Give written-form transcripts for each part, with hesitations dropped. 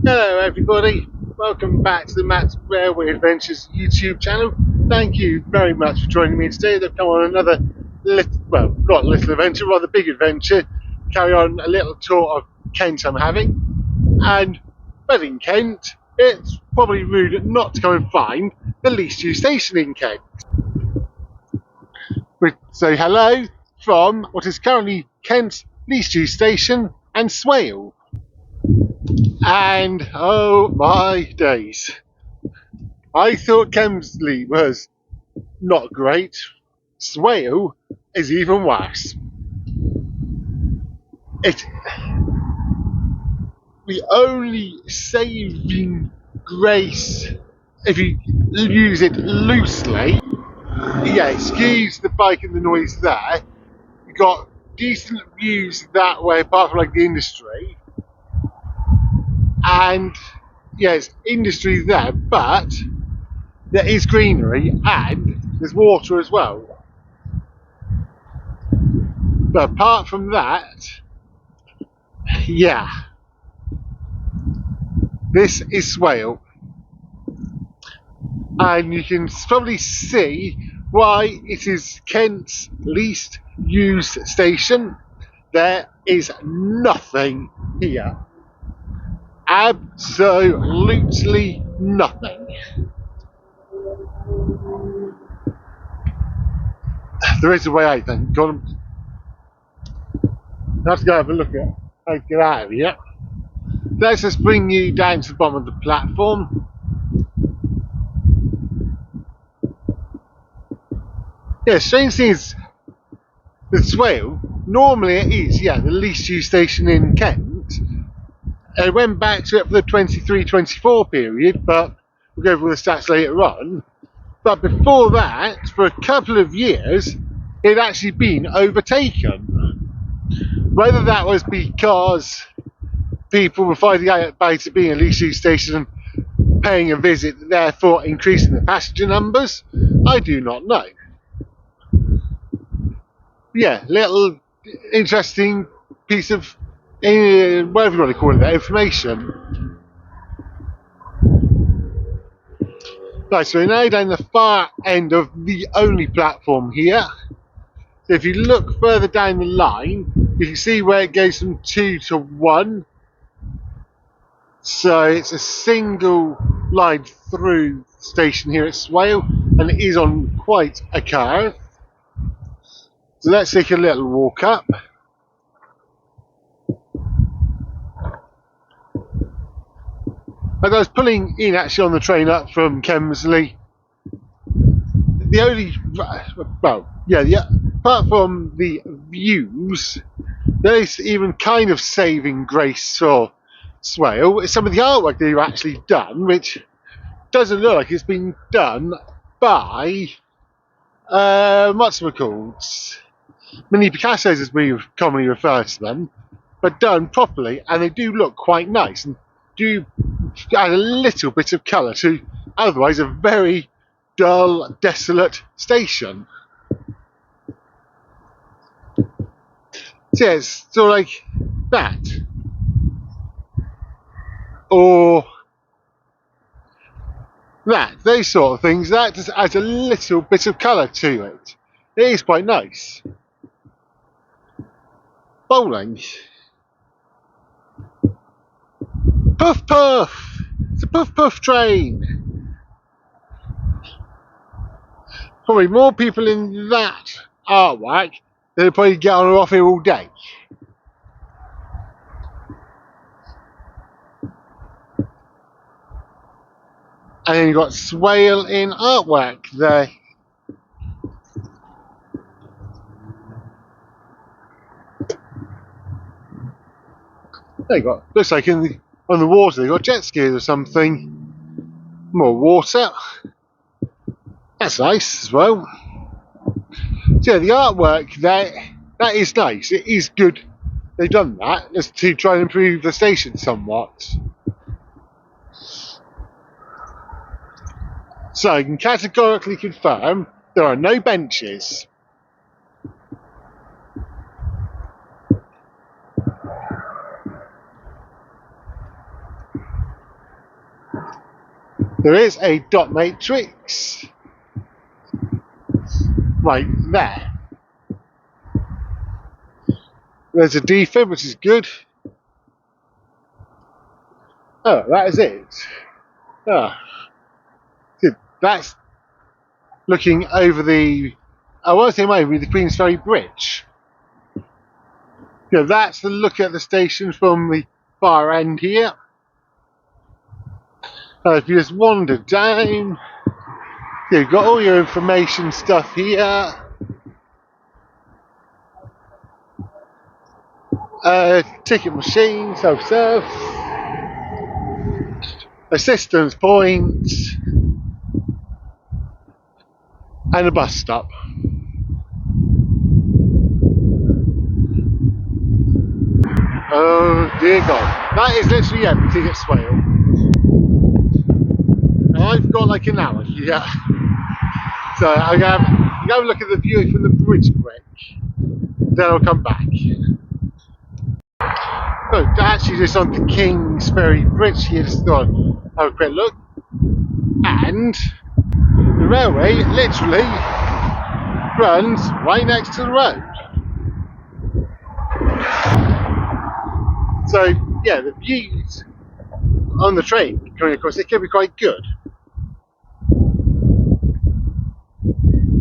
Hello everybody, welcome back to the Matt's Railway Adventures YouTube channel. Thank you very much for joining me today. They've come on another not little adventure, rather big adventure. Carry on a little tour of Kent I'm having. And but in Kent, it's probably rude not to go and find the least used station in Kent. We say hello from what is currently Kent's least used station and Swale. And oh my days, I thought Kemsley was not great. Swale is even worse. It the only saving grace, if you use it loosely, yeah, excuse the bike and the noise there. You got decent views that way, apart from like the industry, and yes, industry there, but there is greenery and there's water as well. But apart from that, yeah, this is Swale. And you can probably see why it is Kent's least used station. There is nothing here. Absolutely nothing. There is a way out then. Let's go have a look at how to get out of here. Let's just bring you down to the bottom of the platform. Yeah, strange thing is, the Swale, normally it is, yeah, the least used station in Kent. It went back to it for the 23-24 period, but we'll go over the stats later on. But before that, for a couple of years, it had actually been overtaken. Whether that was because people were finding out about it being a least used station and paying a visit, therefore increasing the passenger numbers, I do not know. Yeah, little interesting piece of, whatever you want to call it, that information. Right, so we're now down the far end of the only platform here. So if you look further down the line, you can see where it goes from 2 to 1. So it's a single line through station here at Swale, and it is on quite a curve. So let's take a little walk up. As I was pulling in actually on the train up from Kemsley, the only, well, yeah, apart from the views, there is even kind of saving grace for Swale. Some of the artwork they've actually done, which doesn't look like it's been done by, what's it called? Mini Picassos, as we commonly refer to them, but done properly, and they do look quite nice and do add a little bit of colour to otherwise a very dull, desolate station. So yeah, it's sort of like that. Or that, those sort of things. That just adds a little bit of colour to it. It is quite nice. Bowling. Puff puff! It's a puff puff train. Probably more people in that artwork than probably get on and off here all day. And then you've got Swale in artwork there. They got, looks like on the water they got jet skis or something. More water. That's nice as well. So yeah, the artwork there, that is nice. It is good they've done that just to try and improve the station somewhat. So I can categorically confirm there are no benches. There is a dot matrix right there. There's a defib, which is good. Oh, that is it. Ah, good. That's looking over the, I want to say maybe the Queensferry Bridge. That's the look at the station from the far end here. If you just wander down, you've got all your information stuff here. Ticket machine, self-serve, assistance points, and a bus stop. Oh dear God, that is literally empty at Swale. And I've got like an hour here, so I'm going to have a look at the view from the bridge quick, then I'll come back. So actually just on the Kingsbury Bridge here, just thought have a quick look, and the railway literally runs right next to the road. So yeah, the views on the train coming across it can be quite good.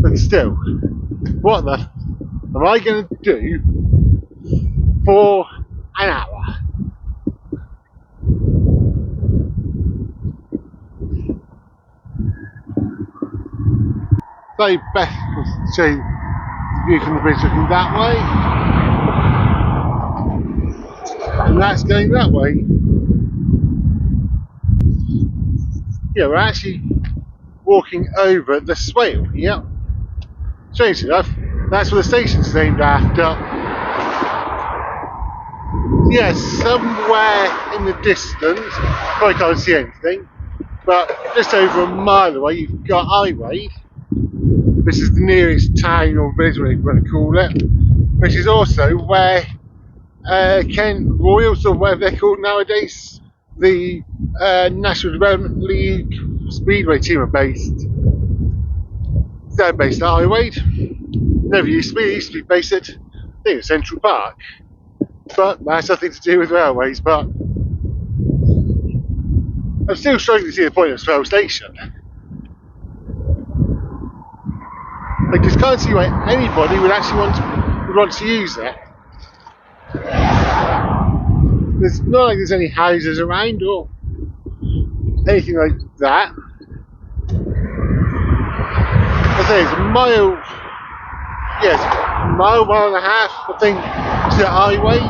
But still, what the am I going to do for an hour? So best show you the view from the bridge looking that way. And that's going that way. Yeah, we're actually walking over the Swale here. Strange enough, that's what the station's named after. Yes, somewhere in the distance, I can't see anything, but just over a mile away you've got Highway, which is the nearest town or village, whatever you want to call it, which is also where Kent Royals, or whatever they're called nowadays, the National Development League Speedway team are based. They're based at Highway. Never used to be. It used to be based at, I think, Central Park. But that's nothing to do with railways. But I'm still struggling to see the point of Swale Station. I just can't see why anybody would actually want to use it. There's not like there's any houses around or anything like that. I say it's a mile, yes, mile and a half, I think, to the highway.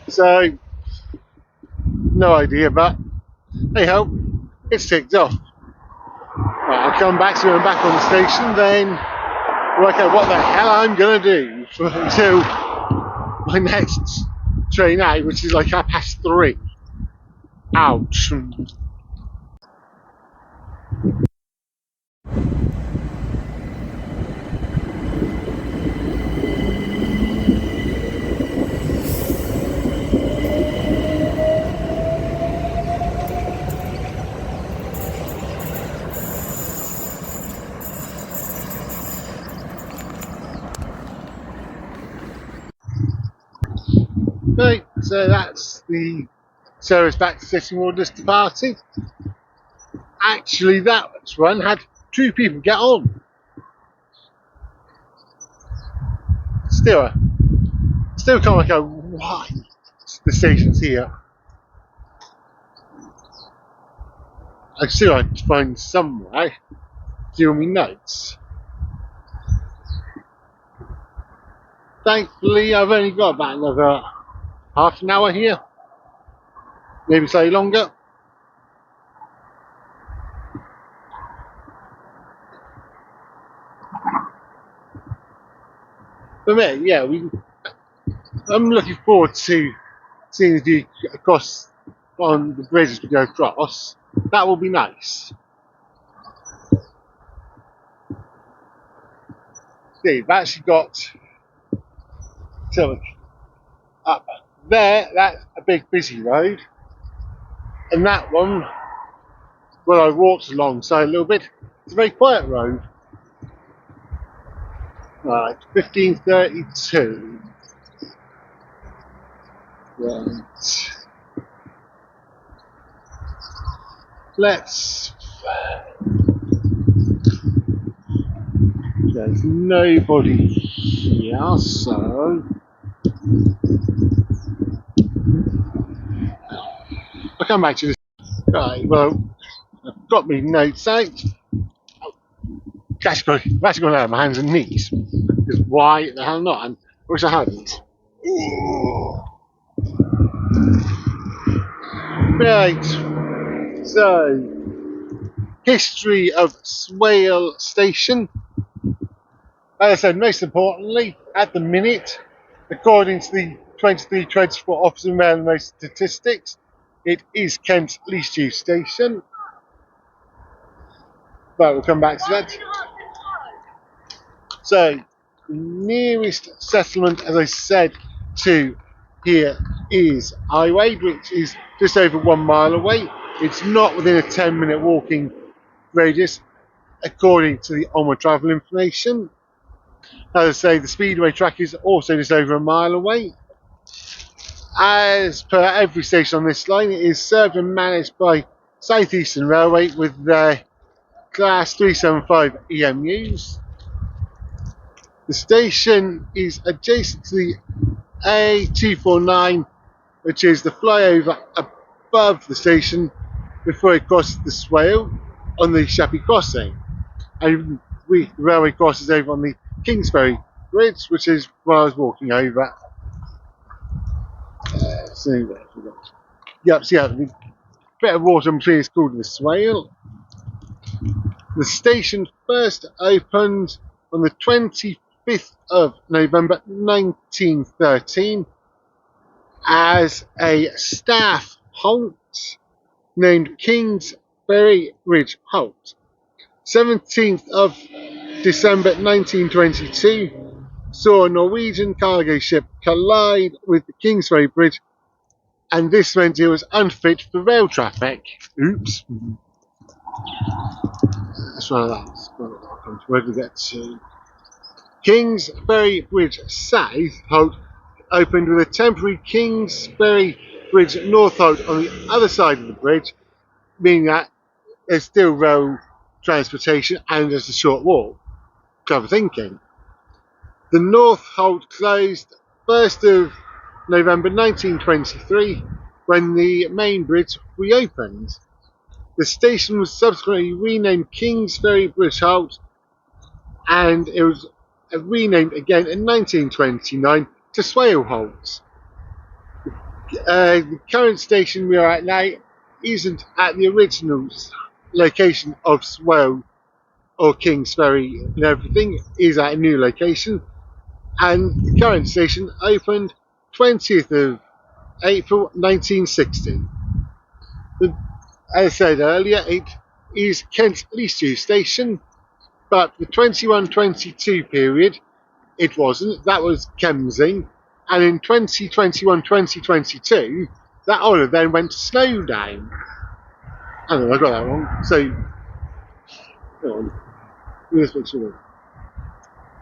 So, no idea, but hey ho, it's ticked off. Right, I'll come back to when I'm back on the station, then work out what the hell I'm gonna do until my next train out, which is like 3:30. Ouch. Right, so that's the service back to Sitting Orders to Party. Actually, that one had 2 people get on. Still can't work out why the station's here. I still have to find somewhere to do my notes. Thankfully, I've only got about another half an hour here, maybe slightly longer. But yeah, I'm looking forward to seeing the view across on the bridge as we go across. That will be nice. Yeah, you've actually got so up there, that's a big busy road. And that one, well, I walked alongside a little bit. It's a very quiet road. Right, 1532. Right. Let's. There's nobody here, so I'll come back to this. Right, well, I've got my notes out. Actually gone out of my hands and knees. Because why the hell not? And I wish I hadn't. Right, so history of Swale Station. As I said, most importantly, at the minute, according to the 23 Transport Office and Railway statistics, it is Kent's least used station. But we'll come back to that. So, the nearest settlement, as I said, to here is Highway, which is just over 1 mile away. It's not within a 10-minute walking radius, according to the onward travel information. As I say, the Speedway track is also just over 1 mile away. As per every station on this line, it is served and managed by South Eastern Railway with their Class 375 EMUs. The station is adjacent to the A249, which is the flyover above the station before it crosses the Swale on the Sheppey Crossing. And the railway crosses over on the Kingsbury Bridge, which is what I was walking over. The bit of water in between is called the Swale. The station first opened on the 25th of November 1913 as a staff halt named Kingsbury Bridge Halt. 17th of December 1922 saw a Norwegian cargo ship collide with the Kingsbury Bridge, and this meant it was unfit for rail traffic. Oops. Let's try that. Where did we get to? Kingsbury Bridge South Halt opened with a temporary Kingsbury Bridge North Halt on the other side of the bridge, meaning that there's still rail transportation and there's a short walk. Clever thinking. The North Halt closed 1st of November 1923 when the main bridge reopened. The station was subsequently renamed Kingsbury Bridge Halt, and it was renamed again in 1929 to Swale Halt. The current station we are at now isn't at the original location of Swale or Kingsbury and everything, is at a new location, and the current station opened 20th of April 1960. As I said earlier, it is Kent's least used station, but the 21-22 period it wasn't. That was Kemsing, and in 2021-2022 that order then went to Snowdown. I don't know, I got that wrong. So,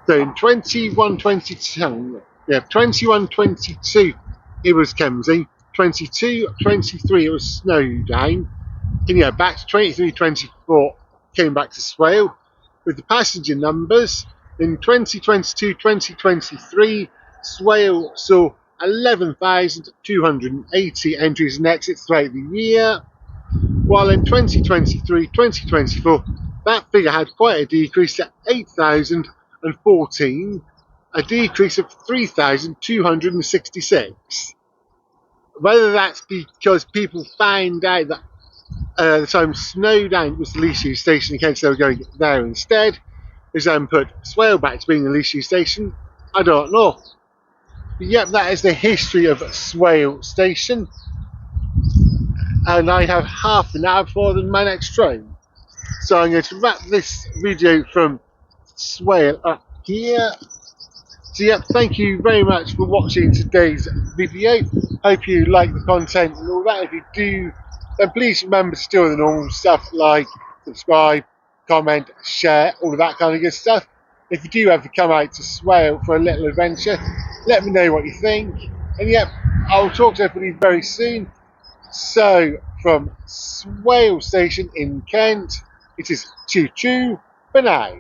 so in 21-22, yeah, 21-22 it was Kemsing, 22-23 it was Snowdown, and yeah, back to 23-24 came back to Swale. With the passenger numbers, in 2022-2023, Swale saw 11,280 entries and exits throughout the year, while in 2023-2024, that figure had quite a decrease to 8,014, a decrease of 3,266. Whether that's because people found out that the time Snowdown was the least used station in Kent, so they were going there instead, is then put Swale back to being the least used station, I don't know. But yep, that is the history of Swale Station, and I have half an hour before my next train. So I'm going to wrap this video from Swale up here. So yep, thank you very much for watching today's video. Hope you like the content and all that. If you do, then please remember to do the normal stuff like subscribe, comment, share, all of that kind of good stuff. If you do ever come out to Swale for a little adventure, let me know what you think. And yep, I'll talk to everybody very soon. So, from Swale Station in Kent, it is choo choo for now.